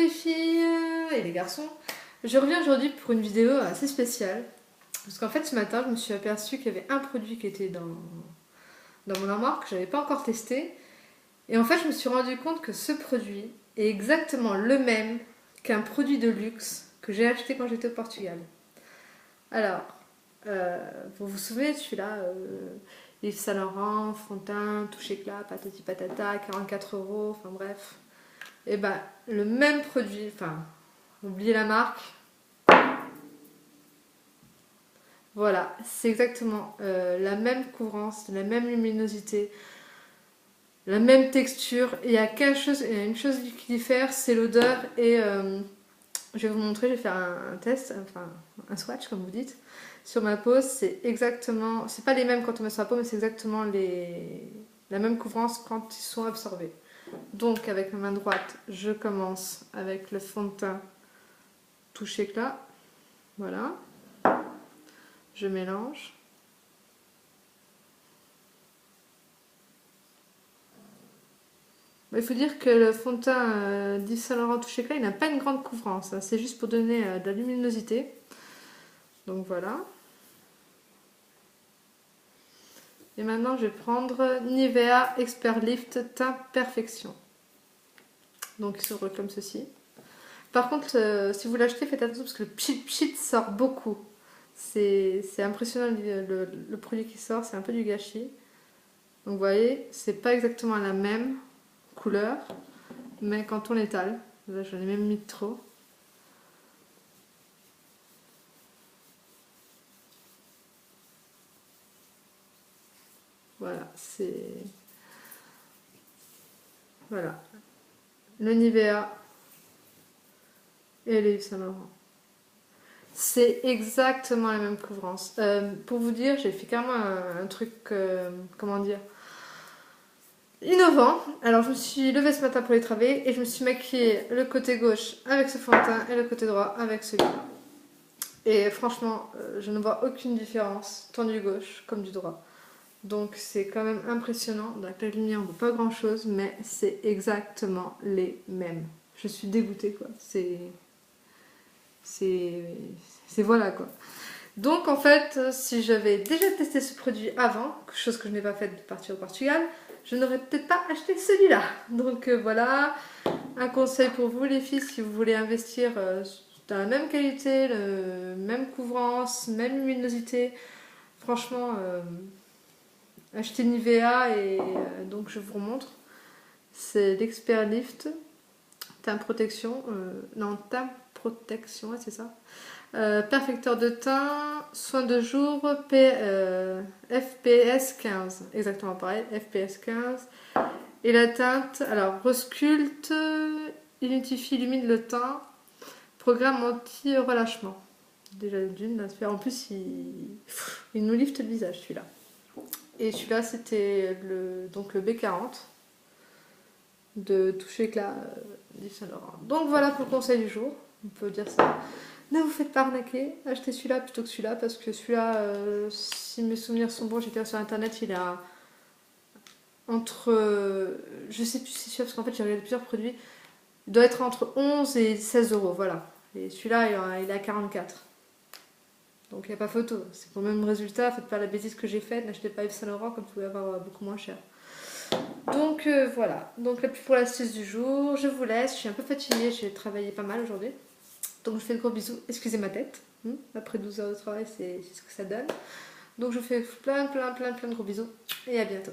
les filles et les garçons, je reviens aujourd'hui pour une vidéo assez spéciale. Parce qu'en fait ce matin je me suis aperçue qu'il y avait un produit qui était dans mon armoire que je n'avais pas encore testé. Et en fait je me suis rendu compte que ce produit est exactement le même qu'un produit de luxe que j'ai acheté quand j'étais au Portugal. Alors, vous vous souvenez de celui-là, Yves Saint Laurent, fond de teint, touche éclat, patati patata, 44 €, enfin bref. Et ben le même produit, enfin, oubliez la marque. Voilà, c'est exactement la même couvrance, la même luminosité, la même texture. Il y a une chose qui diffère, c'est l'odeur. Et je vais vous montrer, je vais faire un test, enfin un swatch comme vous dites, sur ma peau. C'est exactement, c'est pas les mêmes quand on met sur la peau, mais c'est exactement la même couvrance quand ils sont absorbés. Donc avec ma main droite, je commence avec le fond de teint touche éclat. Voilà. Je mélange. Il faut dire que le fond de teint d'Yves Saint Laurent touche éclat, il n'a pas une grande couvrance. Hein. C'est juste pour donner de la luminosité. Donc voilà. Et maintenant, je vais prendre Nivea Expert Lift Teint Perfection. Donc il s'ouvre comme ceci. Par contre, si vous l'achetez, faites attention parce que le pchit sort beaucoup. C'est impressionnant le produit qui sort, c'est un peu du gâchis. Donc vous voyez, c'est pas exactement la même couleur, mais quand on l'étale, là j'en ai même mis trop. Voilà, c'est... Voilà. Le Nivea et le Yves Saint Laurent. C'est exactement la même couvrance. Pour vous dire, j'ai fait carrément un truc, comment dire, innovant. Alors je me suis levée ce matin pour les travailler et je me suis maquillée le côté gauche avec ce fond de teint et le côté droit avec celui-là. Et franchement, je ne vois aucune différence, tant du gauche comme du droit. Donc c'est quand même impressionnant. Avec la lumière, on ne voit pas grand chose, mais c'est exactement les mêmes. Je suis dégoûtée quoi. C'est voilà quoi. Donc en fait, si j'avais déjà testé ce produit avant, chose que je n'ai pas faite de partir au Portugal, je n'aurais peut-être pas acheté celui-là. Donc voilà, un conseil pour vous les filles, si vous voulez investir dans la même qualité, même couvrance, même luminosité, franchement, achetez Nivea et donc je vous remontre. C'est l'Expert Lift, teint protection, non teint protection, ouais, c'est ça. Perfecteur de teint, soin de jour, FPS 15, exactement pareil, FPS 15. Et la teinte, alors resculpte, identifie, illumine le teint, programme anti-relâchement. Déjà d'une, en plus il nous lifte le visage celui-là. Et celui-là c'était donc le B40 de touche éclat d'Yves Saint Laurent. Donc voilà pour le conseil du jour, on peut dire ça. Ne vous faites pas arnaquer, achetez celui-là plutôt que celui-là parce que celui-là, si mes souvenirs sont bons, j'étais sur internet, il a entre, je sais plus si c'est sûr parce qu'en fait j'ai regardé plusieurs produits, il doit être entre 11 et 16 €, voilà. Et celui-là il est à 44. Donc il n'y a pas photo, c'est pour le même résultat, faites pas la bêtise que j'ai faite, n'achetez pas Yves Saint Laurent comme vous pouvez avoir beaucoup moins cher. Donc voilà, donc la plus pour l'astuce du jour, je vous laisse, je suis un peu fatiguée, j'ai travaillé pas mal aujourd'hui. Donc je vous fais de gros bisous, excusez ma tête, après 12 heures de travail c'est ce que ça donne. Donc je vous fais plein de gros bisous et à bientôt.